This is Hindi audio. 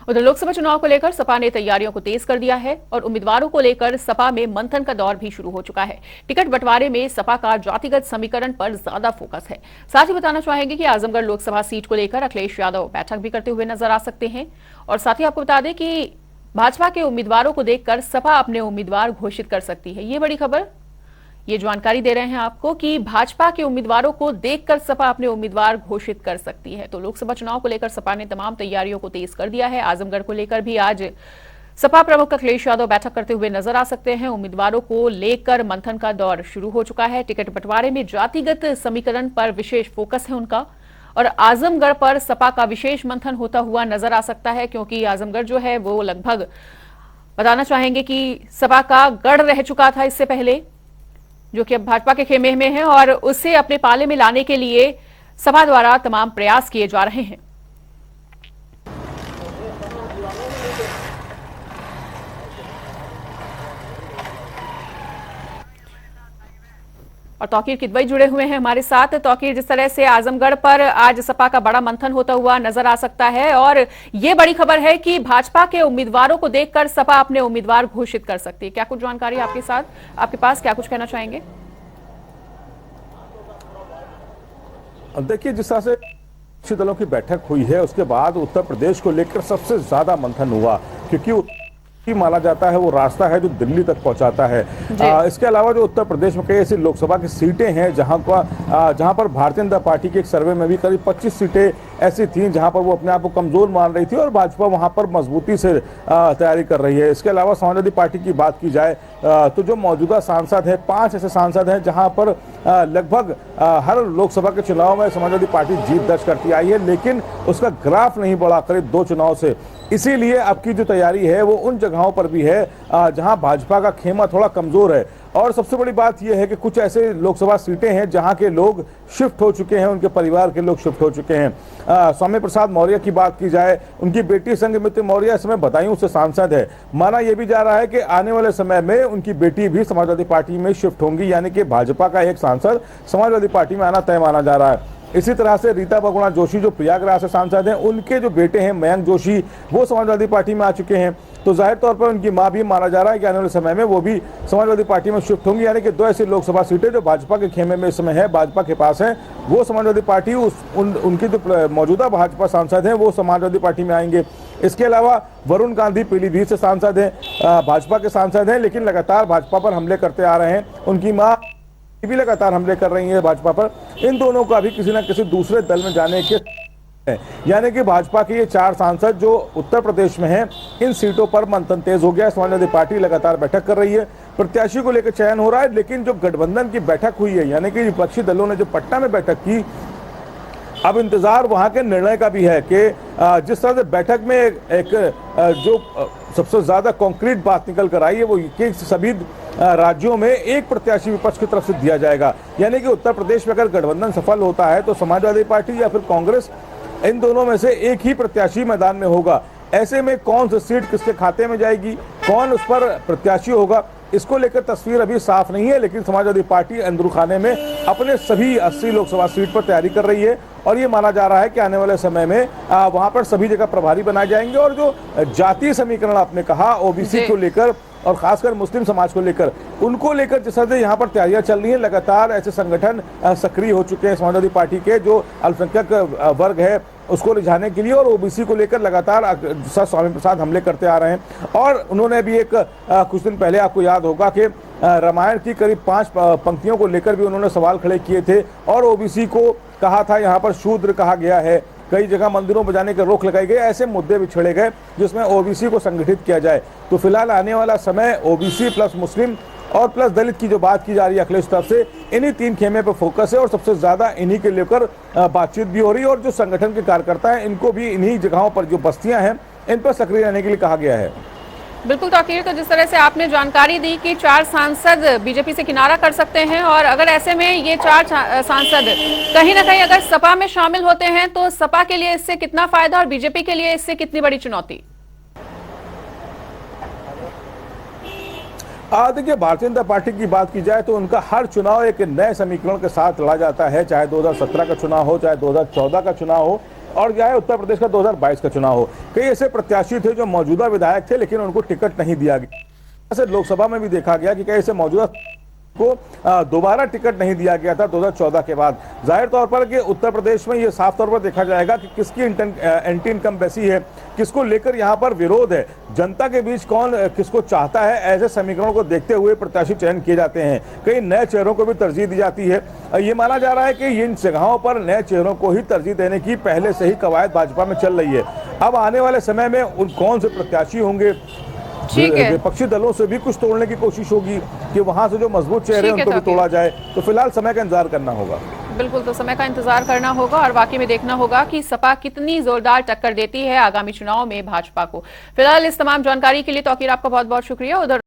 उधर लोकसभा चुनाव को लेकर सपा ने तैयारियों को तेज कर दिया है और उम्मीदवारों को लेकर सपा में मंथन का दौर भी शुरू हो चुका है। टिकट बंटवारे में सपा का जातिगत समीकरण पर ज्यादा फोकस है। साथ ही बताना चाहेंगे कि आजमगढ़ लोकसभा सीट को लेकर अखिलेश यादव बैठक भी करते हुए नजर आ सकते हैं। और साथ ही आपको बता दें कि भाजपा के उम्मीदवारों को देखकर सपा अपने उम्मीदवार घोषित कर सकती है। ये बड़ी खबर, ये जानकारी दे रहे हैं आपको कि भाजपा के उम्मीदवारों को देखकर सपा अपने उम्मीदवार घोषित कर सकती है। तो लोकसभा चुनाव को लेकर सपा ने तमाम तैयारियों को तेज कर दिया है। आजमगढ़ को लेकर भी आज सपा प्रमुख अखिलेश यादव बैठक करते हुए नजर आ सकते हैं। उम्मीदवारों को लेकर मंथन का दौर शुरू हो चुका है। टिकट बंटवारे में जातिगत समीकरण पर विशेष फोकस है उनका और आजमगढ़ पर सपा का विशेष मंथन होता हुआ नजर आ सकता है, क्योंकि आजमगढ़ जो है वो लगभग बताना चाहेंगे कि सपा का गढ़ रह चुका था इससे पहले, जो कि अब भाजपा के खेमे में है और उसे अपने पाले में लाने के लिए सपा द्वारा तमाम प्रयास किए जा रहे हैं। और तौकीर किदवई जुड़े हुए हैं हमारे साथ। तौकीर, जिस तरह से आजमगढ़ पर आज सपा का बड़ा मंथन होता हुआ नजर आ सकता है और ये बड़ी खबर है कि भाजपा के उम्मीदवारों को देखकर सपा अपने उम्मीदवार घोषित कर सकती है। क्या कुछ जानकारी आपके पास क्या कुछ कहना चाहेंगे? देखिए, जिस तरह से विपक्षी दलों की बैठक हुई है उसके बाद उत्तर प्रदेश को लेकर सबसे ज्यादा मंथन हुआ, क्योंकि माना जाता है वो रास्ता है जो दिल्ली तक पहुंचाता है। इसके अलावा जो उत्तर प्रदेश में कई ऐसी लोकसभा की सीटें हैं जहां पर भारतीय जनता पार्टी के एक सर्वे में भी करीब 25 सीटें ऐसी थीं जहां पर वो अपने आप को कमजोर मान रही थी और भाजपा वहां पर मजबूती से तैयारी कर रही है। इसके अलावा समाजवादी पार्टी की बात की जाए तो जो मौजूदा सांसद हैं, 5 ऐसे सांसद हैं जहां पर लगभग हर लोकसभा के चुनाव में समाजवादी पार्टी जीत दर्ज करती आई है, लेकिन उसका ग्राफ नहीं बढ़ा करीब 2 चुनाव से। इसीलिए अब की जो तैयारी है वो उन जगहों पर भी है जहां भाजपा का खेमा थोड़ा कमजोर है। और सबसे बड़ी बात यह है कि कुछ ऐसे लोकसभा सीटें हैं जहां के लोग शिफ्ट हो चुके हैं, उनके परिवार के लोग शिफ्ट हो चुके हैं। स्वामी प्रसाद मौर्य की बात की जाए, उनकी बेटी संघमित्रा मौर्य इस समय बदायूं से सांसद है। माना यह भी जा रहा है कि आने वाले समय में उनकी बेटी भी समाजवादी पार्टी में शिफ्ट होंगी, यानी कि भाजपा का एक सांसद समाजवादी पार्टी में आना तय माना जा रहा है। इसी तरह से रीता बहुगुणा जोशी जो प्रयागराज से सांसद हैं, उनके जो बेटे हैं मयंक जोशी, वो समाजवादी पार्टी में आ चुके हैं। तो जाहिर तौर पर उनकी मां भी माना जा रहा है कि आने वाले समय में वो भी समाजवादी पार्टी में शिफ्ट होंगी, यानी कि 2 ऐसी लोकसभा सीटें जो भाजपा के खेमे में इस समय है, भाजपा के पास है, वो समाजवादी पार्टी उनकी जो मौजूदा भाजपा सांसद हैं वो समाजवादी पार्टी में आएंगे। इसके अलावा वरुण गांधी पीलीभीत से सांसद हैं, भाजपा के सांसद हैं, लेकिन लगातार भाजपा पर हमले करते आ रहे हैं। उनकी मां भी लगातार हमले कर रही है भाजपा पर। इन दोनों का भी किसी न किसी दूसरे दल में जाने के, यानी कि भाजपा के ये 4 सांसद जो उत्तर प्रदेश में हैं, इन सीटों पर मंथन तेज हो गया। समाजवादी पार्टी लगातार बैठक कर रही है, प्रत्याशी को लेकर चयन हो रहा है, लेकिन जो गठबंधन की बैठक हुई है, यानी कि विपक्षी दलों ने जो पटना में बैठक की, अब इंतजार वहां के निर्णय का भी है कि जिस तरह से बैठक में एक जो सबसे ज्यादा कॉन्क्रीट बात निकल कर आई है वो कि सभी राज्यों में एक प्रत्याशी विपक्ष की तरफ से दिया जाएगा। यानी कि उत्तर प्रदेश में अगर गठबंधन सफल होता है तो समाजवादी पार्टी या फिर कांग्रेस, इन दोनों में से एक ही प्रत्याशी मैदान में होगा। ऐसे में कौन सी सीट किसके खाते में जाएगी, कौन उस पर प्रत्याशी होगा, इसको लेकर तस्वीर अभी साफ नहीं है, लेकिन समाजवादी पार्टी अंदरूखाने में अपने सभी 80 लोकसभा सीट पर तैयारी कर रही है और ये माना जा रहा है कि आने वाले समय में वहां पर सभी जगह प्रभारी बनाए जाएंगे। और जो जातीय समीकरण आपने कहा ओबीसी को लेकर और खासकर मुस्लिम समाज को लेकर, उनको लेकर जिस तरह से यहाँ पर तैयारियां चल रही हैं, लगातार ऐसे संगठन सक्रिय हो चुके हैं समाजवादी पार्टी के जो अल्पसंख्यक वर्ग है उसको रिझाने के लिए, और ओबीसी को लेकर लगातार स्वामी प्रसाद हमले करते आ रहे हैं। और उन्होंने भी एक कुछ दिन पहले आपको याद होगा कि रामायण की करीब 5 पंक्तियों को लेकर भी उन्होंने सवाल खड़े किए थे और ओबीसी को कहा था यहाँ पर शूद्र कहा गया है, कई जगह मंदिरों पर जाने की रोक लगाई गई। ऐसे मुद्दे भी छेड़े गए जिसमें ओबीसी को संगठित किया जाए। तो फिलहाल आने वाला समय ओबीसी प्लस मुस्लिम और प्लस दलित की जो बात की जा रही है अखिलेश तरफ से, इन्हीं 3 खेमे पर फोकस है और सबसे ज्यादा इन्हीं के लेकर बातचीत भी हो रही है। और जो संगठन के कार्यकर्ता हैं इनको भी इन्हीं जगहों पर जो बस्तियां हैं इन पर सक्रिय रहने के लिए कहा गया है। बिल्कुल तौकीर, तो जिस तरह से आपने जानकारी दी कि 4 सांसद बीजेपी से किनारा कर सकते हैं और अगर ऐसे में ये 4 सांसद कहीं ना कहीं अगर सपा में शामिल होते हैं तो सपा के लिए इससे कितना फायदा और बीजेपी के लिए इससे कितनी बड़ी चुनौती? देखिए, भारतीय जनता पार्टी की बात की जाए तो उनका हर चुनाव एक नए समीकरण के साथ लड़ा जाता है, चाहे 2017 का चुनाव हो, चाहे 2014 का चुनाव हो। और यह उत्तर प्रदेश का 2022 का चुनाव हो। कई ऐसे प्रत्याशी थे जो मौजूदा विधायक थे लेकिन उनको टिकट नहीं दिया गया। ऐसे लोकसभा में भी देखा गया कि कई ऐसे मौजूदा को दोबारा टिकट नहीं दिया गया था 2014 के बाद। जाहिर तौर पर कि उत्तर प्रदेश में ये साफ तौर पर देखा जाएगा कि किसकी एंटी इनकम्बेंसी है, किसको लेकर यहाँ पर विरोध है, जनता के बीच कौन किसको चाहता है। ऐसे समीकरणों को देखते हुए प्रत्याशी चयन किए जाते हैं। कई नए चेहरों को भी तरजीह दी जाती है। ये माना जा रहा है कि इन जगहों पर नए चेहरों को ही तरजीह देने की पहले से ही कवायद भाजपा में चल रही है। अब आने वाले समय में उन कौन से प्रत्याशी होंगे, विपक्षी दलों से भी कुछ तोड़ने की कोशिश होगी कि वहां से जो मजबूत चेहरे उनको भी तोड़ा जाए। तो फिलहाल समय का इंतजार करना होगा। बिल्कुल, तो समय का इंतजार करना होगा और वाकई में देखना होगा कि सपा कितनी जोरदार टक्कर देती है आगामी चुनाव में भाजपा को। फिलहाल इस तमाम जानकारी के लिए तौकीर आपका बहुत बहुत शुक्रिया। उधर